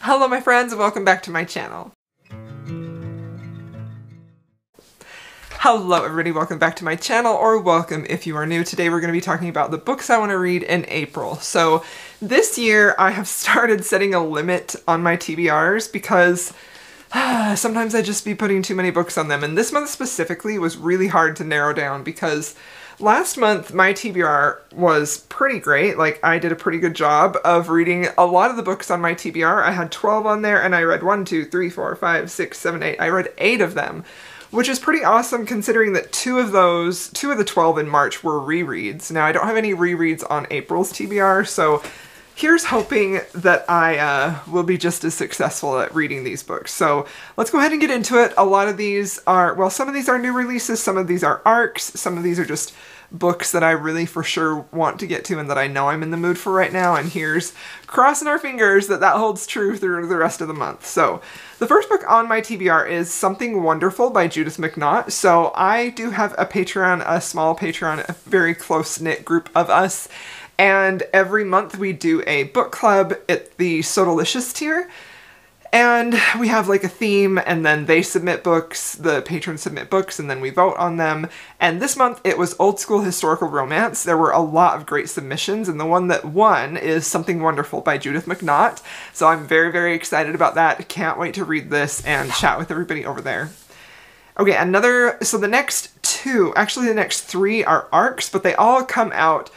Hello my friends and welcome back to my channel. Hello everybody, welcome back to my channel, or welcome if you are new. Today we're going to be talking about the books I want to read in April. So this year I have started setting a limit on my TBRs because sometimes I just be putting too many books on them, and this month specifically was really hard to narrow down because last month my TBR was pretty great. Like, I did a pretty good job of reading a lot of the books on my TBR. I had 12 on there and I read 1, 2, 3, 4, 5, 6, 7, 8. I read 8 of them, which is pretty awesome considering that two of the 12 in March were rereads. Now I don't have any rereads on April's TBR, so here's hoping that I will be just as successful at reading these books. So let's go ahead and get into it. A lot of these are, well, some of these are new releases, some of these are arcs, some of these are just books that I really for sure want to get to and that I know I'm in the mood for right now, and here's crossing our fingers that that holds true through the rest of the month. So the first book on my TBR is Something Wonderful by Judith McNaught. So I do have a Patreon, a small Patreon, a very close-knit group of us, and every month we do a book club at the So Delicious tier. And we have like a theme, and then they submit books, the patrons submit books, and then we vote on them. And this month it was old school historical romance. There were a lot of great submissions, and the one that won is Something Wonderful by Judith McNaught. So I'm very, very excited about that. Can't wait to read this and chat with everybody over there. Okay, so the next two, actually the next 3 are arcs, but they all come out.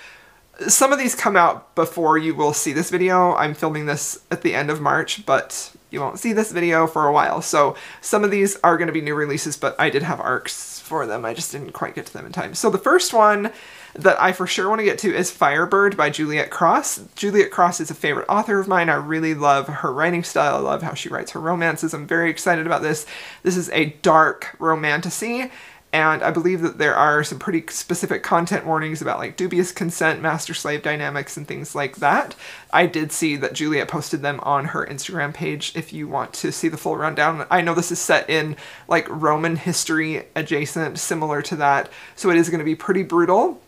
Some of these come out before you will see this video. I'm filming this at the end of March, but you won't see this video for a while. So some of these are going to be new releases, but I did have arcs for them. I just didn't quite get to them in time. So the first one that I for sure want to get to is Firebird by Juliette Cross. Juliette Cross is a favorite author of mine. I really love her writing style. I love how she writes her romances. I'm very excited about this. This is a dark romantasy, and I believe that there are some pretty specific content warnings about like dubious consent, master-slave dynamics, and things like that. I did see that Juliette posted them on her Instagram page if you want to see the full rundown. I know this is set in like Roman history adjacent, similar to that, so it is going to be pretty brutal.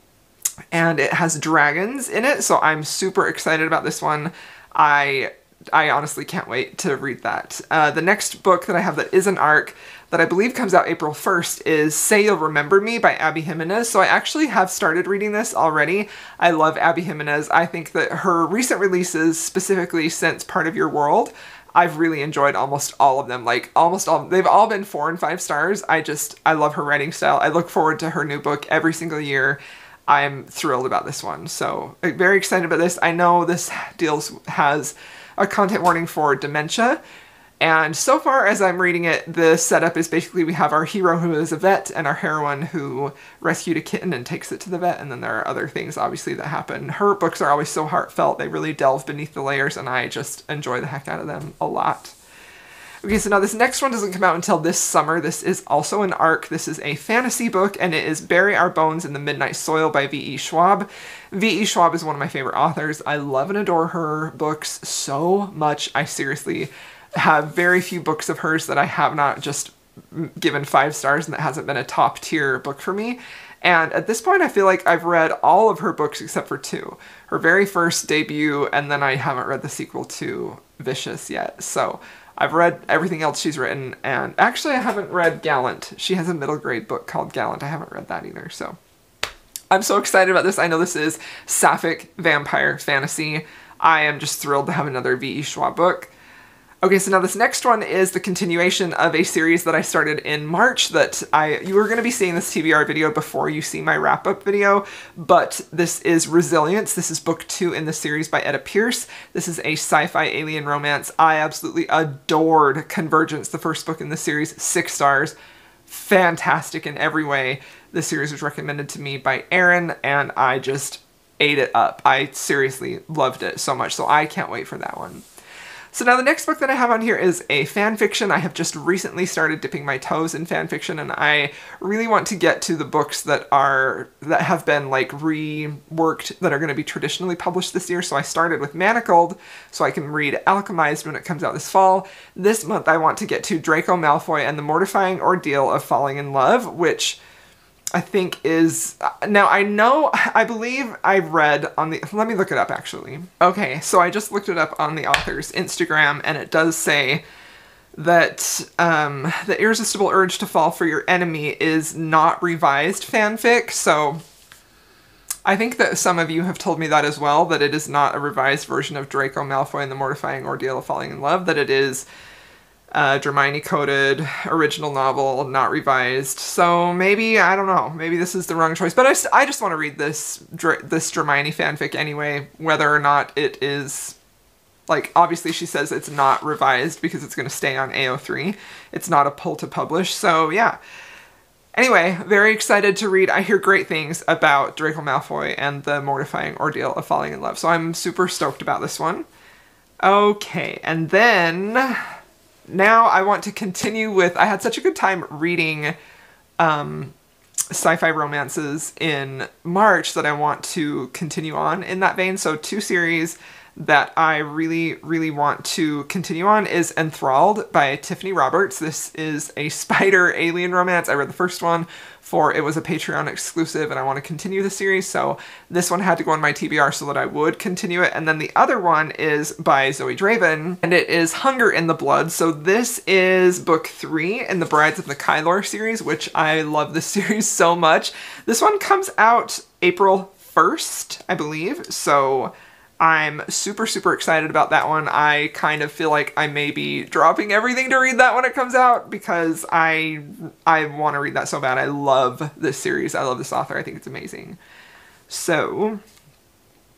And it has dragons in it, so I'm super excited about this one. I honestly can't wait to read that. The next book that I have that is an arc that I believe comes out April 1st is Say You'll Remember Me by Abby Jiminez. So I actually have started reading this already. I love Abby Jiminez. I think that her recent releases, specifically since Part of Your World, I've really enjoyed almost all of them. Like almost all, they've all been 4 and 5 stars. I love her writing style. I look forward to her new book every single year. I'm thrilled about this one. So very excited about this. I know this has a content warning for dementia. And so far as I'm reading it, the setup is basically we have our hero who is a vet and our heroine who rescued a kitten and takes it to the vet, and then there are other things obviously that happen. Her books are always so heartfelt. They really delve beneath the layers, and I just enjoy the heck out of them a lot. Okay, so now this next one doesn't come out until this summer. This is also an arc. This is a fantasy book, and it is Bury Our Bones in the Midnight Soil by V.E. Schwab. V.E. Schwab is one of my favorite authors. I love and adore her books so much. I seriously have very few books of hers that I have not just given 5 stars and that hasn't been a top tier book for me. And at this point I feel like I've read all of her books except for 2. Her very first debut, and then I haven't read the sequel to Vicious yet. So I've read everything else she's written, and actually I haven't read Gallant. She has a middle grade book called Gallant. I haven't read that either, so I'm so excited about this. I know this is sapphic vampire fantasy. I am just thrilled to have another V.E. Schwab book. Okay, so now this next one is the continuation of a series that I started in March that you are going to be seeing this TBR video before you see my wrap-up video, but this is Resilience. This is book 2 in the series by Etta Pierce. This is a sci-fi alien romance. I absolutely adored Convergence, the first book in the series, 6 stars. Fantastic in every way. This series was recommended to me by Erin, and I just ate it up. I seriously loved it so much, so I can't wait for that one. So now the next book that I have on here is a fan fiction. I have just recently started dipping my toes in fan fiction, and I really want to get to the books that have been like reworked, that are going to be traditionally published this year. So I started with Manacled so I can read Alchemized when it comes out this fall. This month I want to get to Draco, Malfoy, and the Mortifying Ordeal of Falling in Love, which I think is, now I believe I've read on the, let me look it up actually. Okay, so I just looked it up on the author's Instagram, and it does say that the irresistible urge to fall for your enemy is not revised fanfic. So I think that some of you have told me that as well, that it is not a revised version of Draco, Malfoy, and the Mortifying Ordeal of Falling in Love, that it is Hermione coded original novel, not revised. So maybe, I don't know, maybe this is the wrong choice, but I just want to read this Hermione fanfic anyway, whether or not it is, like, obviously she says it's not revised because it's going to stay on AO3. It's not a pull to publish, so yeah. Anyway, very excited to read. I hear great things about Draco Malfoy and the Mortifying Ordeal of Falling in Love, so I'm super stoked about this one. Okay, and then now I want to continue with, I had such a good time reading sci-fi romances in March that I want to continue on in that vein. So 2 series that I really, really want to continue on is Enthralled by Tiffany Roberts. This is a spider alien romance. I read the first one it was a Patreon exclusive, and I want to continue the series, so this one had to go on my TBR so that I would continue it. And then the other one is by Zoe Draven, and it is Hunger in the Blood. So this is book 3 in the Brides of the Kylor series, which I love this series so much. This one comes out April 1st, I believe, so I'm super, super excited about that one. I kind of feel like I may be dropping everything to read that when it comes out because I want to read that so bad. I love this series. I love this author. I think it's amazing. So,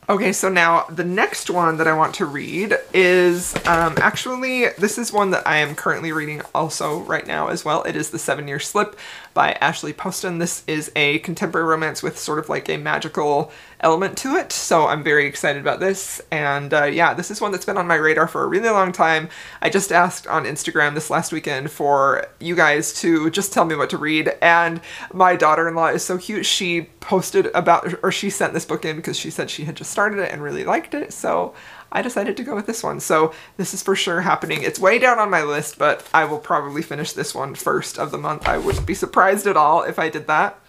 okay, so now the next one that I want to read is, actually, this is one that I am currently reading also right now as well. It is The 7-Year Slip by Ashley Poston. This is a contemporary romance with sort of like a magical element to it, so I'm very excited about this. And yeah, this is one that's been on my radar for a really long time. I just asked on Instagram this last weekend for you guys to just tell me what to read, and my daughter-in-law is so cute. She posted about, or she sent this book in because she said she had just started it and really liked it, so I decided to go with this one. So this is for sure happening. It's way down on my list, but I will probably finish this one first of the month. I wouldn't be surprised at all if I did that.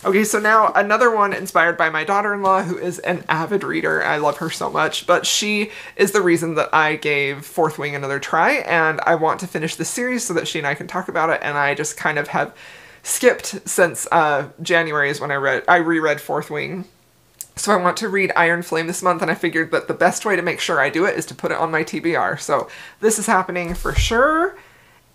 Okay, so now another one inspired by my daughter-in-law, who is an avid reader. I love her so much, but she is the reason that I gave Fourth Wing another try, and I want to finish this series so that she and I can talk about it, and I just kind of have skipped since January is when I reread Fourth Wing. So I want to read Iron Flame this month, and I figured that the best way to make sure I do it is to put it on my TBR. So this is happening for sure.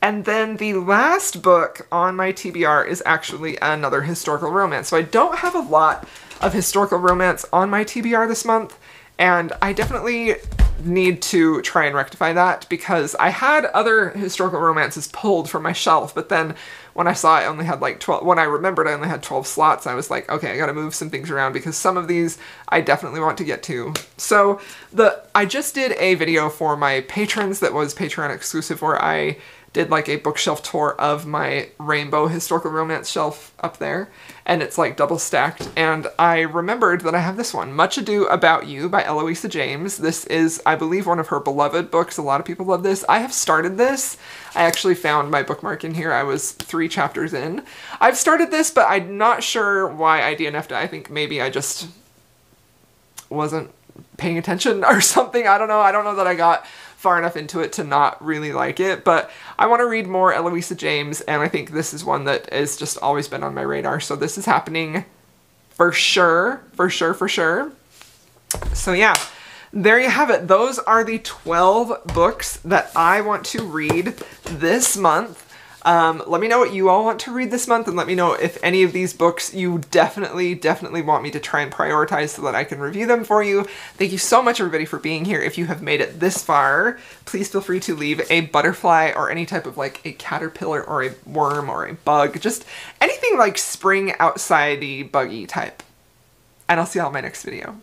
And then the last book on my TBR is actually another historical romance. So I don't have a lot of historical romance on my TBR this month, and I definitely need to try and rectify that because I had other historical romances pulled from my shelf, but then when I saw I only had like 12, when I remembered I only had 12 slots, I was like, okay, I gotta move some things around because some of these I definitely want to get to. So I just did a video for my patrons that was Patreon exclusive where I did like a bookshelf tour of my rainbow historical romance shelf up there, and it's like double stacked, and I remembered that I have this one, Much Ado About You by Eloisa James. This is, I believe, one of her beloved books. A lot of people love this. I have started this. I actually found my bookmark in here. I was 3 chapters in. I've started this, but I'm not sure why I DNF'd it. I think maybe I just wasn't paying attention or something. I don't know. I don't know that I got far enough into it to not really like it, but I want to read more Eloisa James, and I think this is one that has just always been on my radar, so this is happening for sure, for sure, for sure. So yeah, there you have it. Those are the 12 books that I want to read this month. Let me know what you all want to read this month, and let me know if any of these books you definitely want me to try and prioritize so that I can review them for you. Thank you so much, everybody, for being here. If you have made it this far, please feel free to leave a butterfly or any type of like a caterpillar or a worm or a bug, just anything like spring outside-y buggy type. And I'll see y'all in my next video.